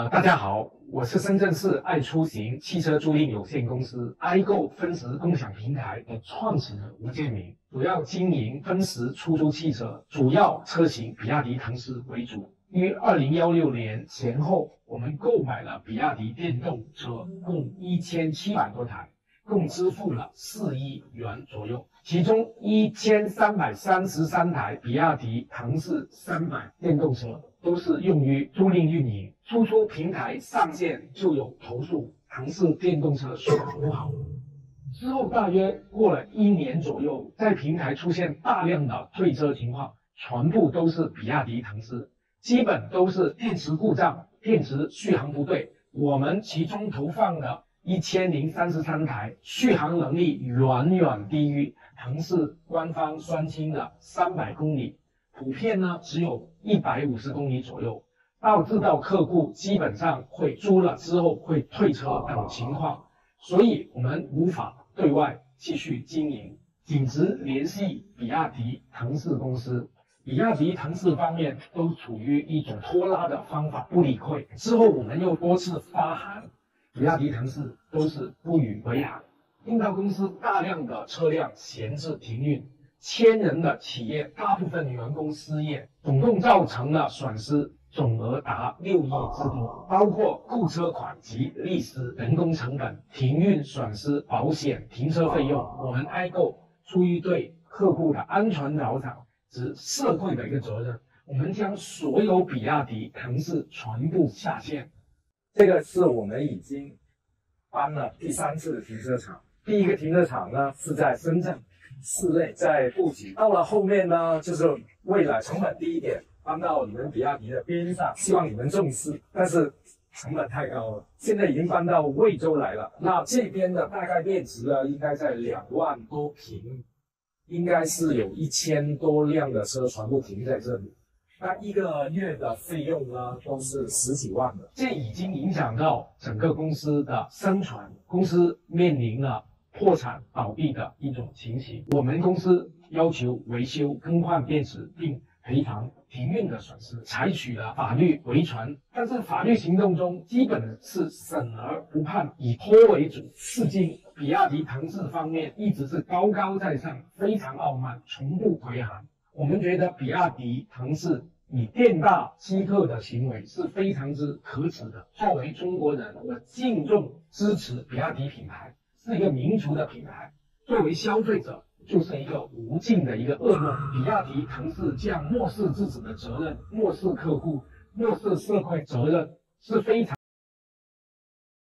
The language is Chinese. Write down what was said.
大家好，我是深圳市爱出行汽车租赁有限公司 iGo 分时共享平台的创始人吴建明，主要经营分时出租汽车，主要车型比亚迪唐仕为主。于2016年前后，我们购买了比亚迪电动车共1700多台，共支付了4亿元左右，其中1333台比亚迪唐仕300电动车都是用于租赁运营，初出平台上线就有投诉唐仕电动车续航不好。之后大约过了1年左右，在平台出现大量的退车情况，全部都是比亚迪唐仕，基本都是电池故障、电池续航不对。我们其中投放的1033台续航能力远远低于唐仕官方宣称的300公里，普遍呢只有150公里左右，导致到客户基本上会租了之后会退车等情况，所以我们无法对外继续经营，仅只联系比亚迪唐仕公司。比亚迪唐仕方面都处于一种拖拉的方法，不理会。之后我们又多次发函，比亚迪唐仕都是不予回函，令到公司大量的车辆闲置停运，1000人的企业大部分员工失业，总共造成了损失总额达6亿之多，包括购车款及利息、人工成本、停运损失、保险、停车费用。我们iGo出于对客户的安全着想及社会的一个责任，我们将所有比亚迪唐仕全部下线。这个是我们已经搬了第3次的停车场，第一个停车场呢是在深圳市内，在布吉。到了后面呢，就是为了成本低一点，搬到你们比亚迪的边上，希望你们重视，但是成本太高了。现在已经搬到惠州来了，那这边的大概面值呢，应该在2万多平，应该是有1000多辆的车全部停在这里。那1个月的费用呢，都是10几万的，这已经影响到整个公司的生存，公司面临了破产倒闭的一种情形。我们公司要求维修更换电池并赔偿停运的损失，采取了法律维权，但是法律行动中基本是审而不判，以拖为主。至今比亚迪唐仕方面一直是高高在上，非常傲慢，从不回函。我们觉得比亚迪唐仕以店大欺客的行为是非常之可耻的。作为中国人，我敬重支持比亚迪品牌，是一个民族的品牌。作为消费者，就是一个无尽的一个噩梦。比亚迪唐仕这样漠视自己的责任，漠视客户，漠视社会责任，是非常